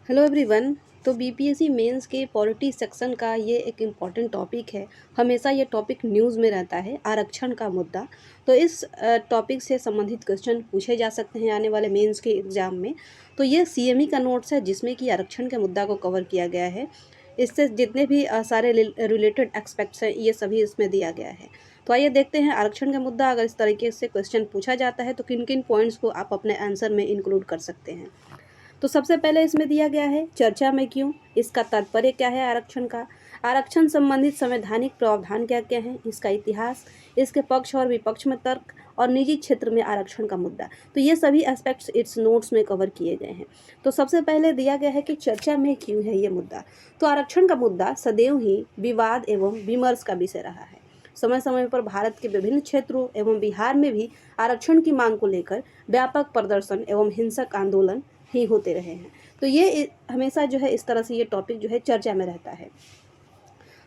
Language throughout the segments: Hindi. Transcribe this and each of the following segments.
Hello everyone. तो बीपीएससी मेंस के पॉलिटी सेक्शन का ये एक इम्पॉर्टेंट टॉपिक है। हमेशा ये टॉपिक न्यूज़ में रहता है, आरक्षण का मुद्दा। तो इस टॉपिक से संबंधित क्वेश्चन पूछे जा सकते हैं आने वाले मेंस के एग्ज़ाम में। तो ये सीएमई का नोट्स है जिसमें कि आरक्षण के मुद्दा को कवर किया गया है। इससे जितने भी सारे रिलेटेड एस्पेक्ट्स हैं ये सभी इसमें दिया गया है। तो आइए देखते हैं आरक्षण का मुद्दा अगर इस तरीके से क्वेश्चन पूछा जाता है तो किन किन पॉइंट्स को आप अपने आंसर में इंक्लूड कर सकते हैं। तो सबसे पहले इसमें दिया गया है चर्चा में क्यों, इसका तात्पर्य क्या है आरक्षण का, आरक्षण संबंधित संवैधानिक प्रावधान क्या क्या हैं, इसका इतिहास, इसके पक्ष और विपक्ष में तर्क और निजी क्षेत्र में आरक्षण का मुद्दा। तो ये सभी एस्पेक्ट्स इट्स नोट्स में कवर किए गए हैं। तो सबसे पहले दिया गया है कि चर्चा में क्यों है ये मुद्दा। तो आरक्षण का मुद्दा सदैव ही विवाद एवं विमर्श का विषय रहा है। समय समय पर भारत के विभिन्न क्षेत्रों एवं बिहार में भी आरक्षण की मांग को लेकर व्यापक प्रदर्शन एवं हिंसक आंदोलन ही होते रहे हैं। तो ये हमेशा जो है इस तरह से ये टॉपिक जो है चर्चा में रहता है।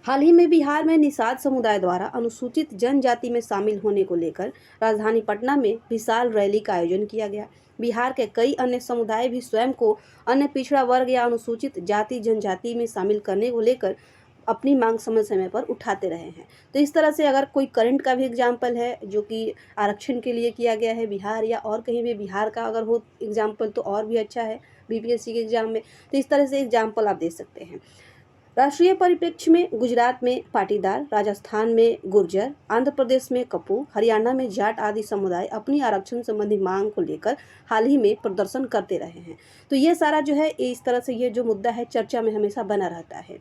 हाल ही में बिहार में निषाद समुदाय द्वारा अनुसूचित जनजाति में शामिल होने को लेकर राजधानी पटना में विशाल रैली का आयोजन किया गया। बिहार के कई अन्य समुदाय भी स्वयं को अन्य पिछड़ा वर्ग या अनुसूचित जाति जनजाति में शामिल करने को लेकर अपनी मांग समय समय पर उठाते रहे हैं। तो इस तरह से अगर कोई करंट का भी एग्जाम्पल है जो कि आरक्षण के लिए किया गया है बिहार या और कहीं भी बिहार का अगर हो एग्जाम्पल तो और भी अच्छा है बीपीएससी के एग्जाम में। तो इस तरह से एग्जाम्पल आप दे सकते हैं। राष्ट्रीय परिप्रेक्ष्य में गुजरात में पाटीदार, राजस्थान में गुर्जर, आंध्र प्रदेश में कपू, हरियाणा में जाट आदि समुदाय अपनी आरक्षण संबंधी मांग को लेकर हाल ही में प्रदर्शन करते रहे हैं। तो ये सारा जो है इस तरह से ये जो मुद्दा है चर्चा में हमेशा बना रहता है।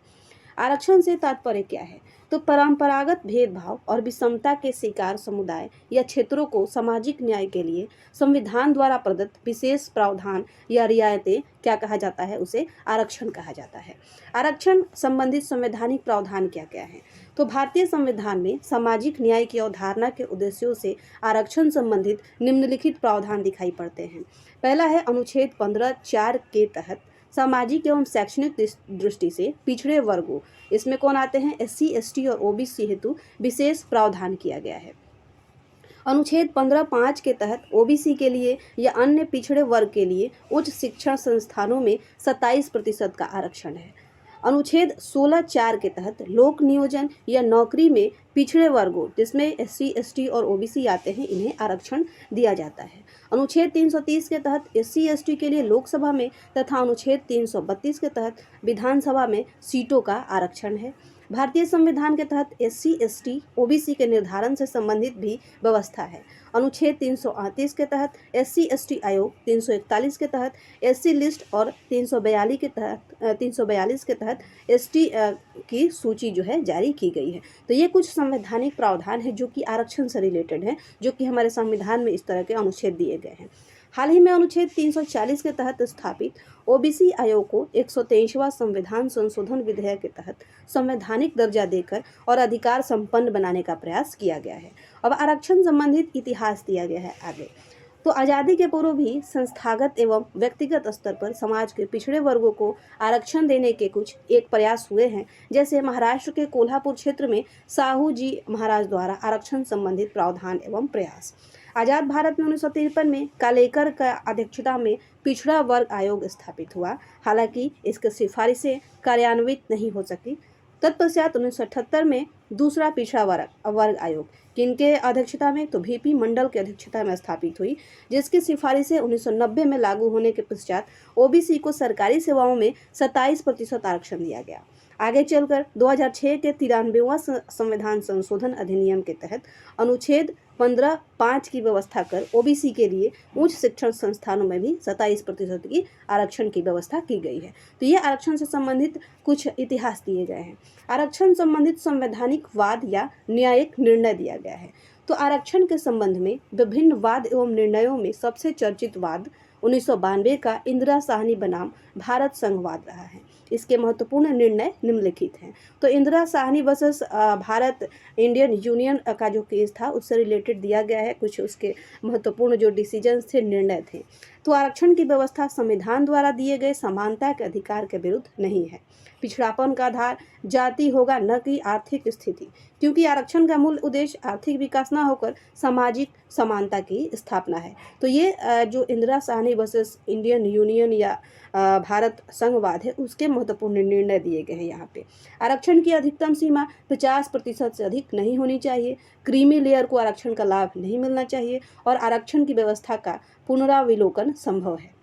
आरक्षण से तात्पर्य क्या है। तो परंपरागत भेदभाव और विषमता के शिकार समुदाय या क्षेत्रों को सामाजिक न्याय के लिए संविधान द्वारा प्रदत्त विशेष प्रावधान या रियायतें क्या कहा जाता है, उसे आरक्षण कहा जाता है। आरक्षण संबंधित संवैधानिक प्रावधान क्या क्या है। तो भारतीय संविधान में सामाजिक न्याय की अवधारणा के उद्देश्यों से आरक्षण संबंधित निम्नलिखित प्रावधान दिखाई पड़ते हैं। पहला है अनुच्छेद 15(4) के तहत सामाजिक एवं शैक्षणिक दृष्टि से पिछड़े वर्गों, इसमें कौन आते हैं, एससी, एसटी और ओबीसी हेतु विशेष प्रावधान किया गया है। अनुच्छेद 15(5) के तहत ओबीसी के लिए या अन्य पिछड़े वर्ग के लिए उच्च शिक्षण संस्थानों में 27% का आरक्षण है। अनुच्छेद 16(4) के तहत लोक नियोजन या नौकरी में पिछड़े वर्गों जिसमें एससी, एसटी और ओबीसी आते हैं इन्हें आरक्षण दिया जाता है। अनुच्छेद 330 के तहत एससी, एसटी के लिए लोकसभा में तथा अनुच्छेद 332 के तहत विधानसभा में सीटों का आरक्षण है। भारतीय संविधान के तहत एससी, एसटी, ओबीसी के निर्धारण से संबंधित भी व्यवस्था है। अनुच्छेद 338 के तहत एससी, एसटी आयोग, 341 के तहत एससी लिस्ट और 342 के तहत एसटी की सूची जो है जारी की गई है। तो ये कुछ संवैधानिक प्रावधान है जो कि आरक्षण से रिलेटेड है, जो कि हमारे संविधान में इस तरह के अनुच्छेद दिए गए हैं। हाल ही में अनुच्छेद 340 के तहत स्थापित ओबीसी आयोग को 123वां संविधान संशोधन विधेयक के तहत संवैधानिक दर्जा देकर और अधिकार संपन्न बनाने का प्रयास किया गया है। अब आरक्षण संबंधित इतिहास दिया गया है आगे। तो आज़ादी के पूर्व भी संस्थागत एवं व्यक्तिगत स्तर पर समाज के पिछड़े वर्गों को आरक्षण देने के कुछ एक प्रयास हुए हैं। जैसे महाराष्ट्र के कोल्हापुर क्षेत्र में साहू जी महाराज द्वारा आरक्षण संबंधित प्रावधान एवं प्रयास। आज़ाद भारत में 1953 में कालेकर का अध्यक्षता में पिछड़ा वर्ग आयोग स्थापित हुआ, हालांकि इसकी सिफारिशें कार्यान्वित नहीं हो सकी। तत्पश्चात 1978 में दूसरा पिछड़ा वर्ग आयोग किनके अध्यक्षता में, तो वीपी मंडल की अध्यक्षता में स्थापित हुई, जिसकी सिफारिशें 1990 में लागू होने के पश्चात ओबीसी को सरकारी सेवाओं में 27% आरक्षण दिया गया। आगे चलकर 2006 के 93वां संविधान संशोधन अधिनियम के तहत अनुच्छेद 15(5) की व्यवस्था कर ओबीसी के लिए उच्च शिक्षण संस्थानों में भी 27% की आरक्षण की व्यवस्था की गई है। तो ये आरक्षण से संबंधित कुछ इतिहास दिए गए हैं। आरक्षण संबंधित संवैधानिक वाद या न्यायिक निर्णय दिया गया है। तो आरक्षण के संबंध में विभिन्न वाद एवं निर्णयों में सबसे चर्चित वाद 1992 का इंदिरा साहनी बनाम भारत संघवाद रहा है। इसके महत्वपूर्ण निर्णय निम्नलिखित हैं। तो Indira Sahni versus Bharat Indian union का जो केस था उससे रिलेटेड दिया गया है, कुछ उसके महत्वपूर्ण जो डिसीजंस थे, निर्णय थे। तो आरक्षण की व्यवस्था संविधान द्वारा दिए गए समानता के अधिकार के विरुद्ध नहीं है। पिछड़ापन का आधार जाति होगा, न कि आर्थिक स्थिति, क्योंकि आरक्षण का मूल उद्देश्य आर्थिक विकास न होकर सामाजिक समानता की स्थापना है। तो ये जो Indira Sahni versus Indian union या भारत संघवाद है, उसके महत्वपूर्ण निर्णय दिए गए हैं यहाँ पे। आरक्षण की अधिकतम सीमा 50% से अधिक नहीं होनी चाहिए। क्रीमी लेयर को आरक्षण का लाभ नहीं मिलना चाहिए और आरक्षण की व्यवस्था का पुनराविलोकन संभव है।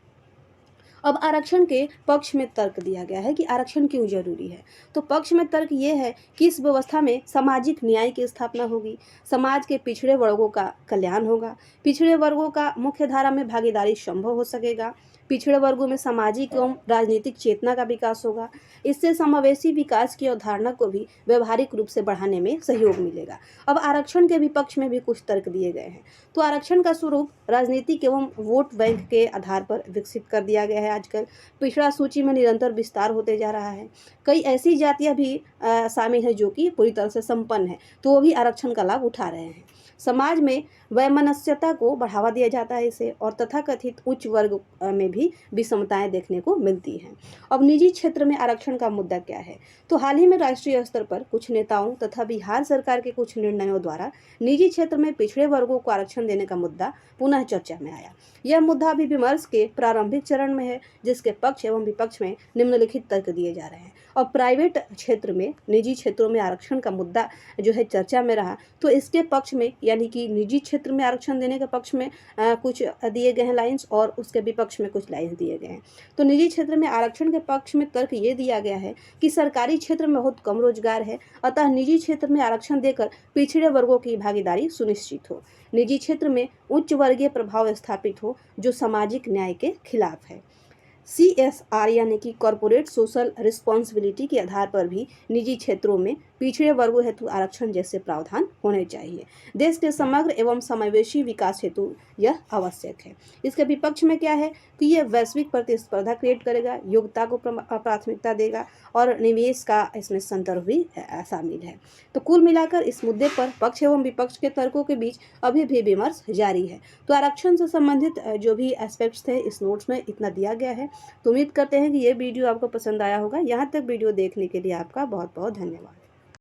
अब आरक्षण के पक्ष में तर्क दिया गया है कि आरक्षण क्यों जरूरी है। तो पक्ष में तर्क ये है कि इस व्यवस्था में सामाजिक न्याय की स्थापना होगी, समाज के पिछड़े वर्गों का कल्याण होगा, पिछड़े वर्गों का मुख्य धारा में भागीदारी संभव हो सकेगा, पिछड़े वर्गों में सामाजिक एवं राजनीतिक चेतना का विकास होगा। इससे समावेशी विकास की अवधारणा को भी व्यवहारिक रूप से बढ़ाने में सहयोग मिलेगा। अब आरक्षण के विपक्ष में भी कुछ तर्क दिए गए हैं। तो आरक्षण का स्वरूप राजनीतिक एवं वोट बैंक के आधार पर विकसित कर दिया गया है। आजकल पिछड़ा सूची में निरंतर विस्तार होते जा रहा है। कई ऐसी जातियां भी शामिल हैं जो कि पूरी तरह से संपन्न है, तो वो भी आरक्षण का लाभ उठा रहे हैं। समाज में वैमनस्यता को बढ़ावा दिया जाता है इसे, और तथाकथित उच्च वर्ग में भी विषमताएं देखने को मिलती हैं। अब निजी क्षेत्र में आरक्षण का मुद्दा क्या है? तो हाल ही में राष्ट्रीय स्तर पर कुछ नेताओं तथा बिहार सरकार के कुछ निर्णयों द्वारा निजी क्षेत्र में पिछड़े वर्गों को आरक्षण देने का मुद्दा पुनः चर्चा में आया। यह मुद्दा अभी विमर्श के प्रारंभिक चरण में है, जिसके पक्ष एवं विपक्ष में निम्नलिखित तर्क दिए जा रहे हैं। और प्राइवेट क्षेत्र में, निजी क्षेत्रों में आरक्षण का मुद्दा जो है चर्चा में रहा, तो इसके पक्ष में यानी कि निजी क्षेत्र में आरक्षण देने के पक्ष में कुछ दिए गए हैं लाइन्स, और उसके विपक्ष में कुछ लाइन्स दिए गए हैं। तो निजी क्षेत्र में आरक्षण के पक्ष में तर्क ये दिया गया है कि सरकारी क्षेत्र में बहुत कम रोजगार है, अतः निजी क्षेत्र में आरक्षण देकर पिछड़े वर्गों की भागीदारी सुनिश्चित हो। निजी क्षेत्र में उच्च वर्गीय प्रभाव स्थापित हो जो सामाजिक न्याय के खिलाफ है। CSR यानी कि कॉरपोरेट सोशल रिस्पॉन्सिबिलिटी के आधार पर भी निजी क्षेत्रों में पिछड़े वर्गों हेतु आरक्षण जैसे प्रावधान होने चाहिए। देश के समग्र एवं समावेशी विकास हेतु यह आवश्यक है। इसके विपक्ष में क्या है कि यह वैश्विक प्रतिस्पर्धा क्रिएट करेगा, योग्यता को प्राथमिकता देगा और निवेश का इसमें संदर्भ भी शामिल है। तो कुल मिलाकर इस मुद्दे पर पक्ष एवं विपक्ष के तर्कों के बीच अभी भी विमर्श जारी है। तो आरक्षण से संबंधित जो भी एस्पेक्ट्स थे इस नोट्स में इतना दिया गया है। तो उम्मीद करते हैं कि ये वीडियो आपको पसंद आया होगा। यहाँ तक वीडियो देखने के लिए आपका बहुत बहुत धन्यवाद।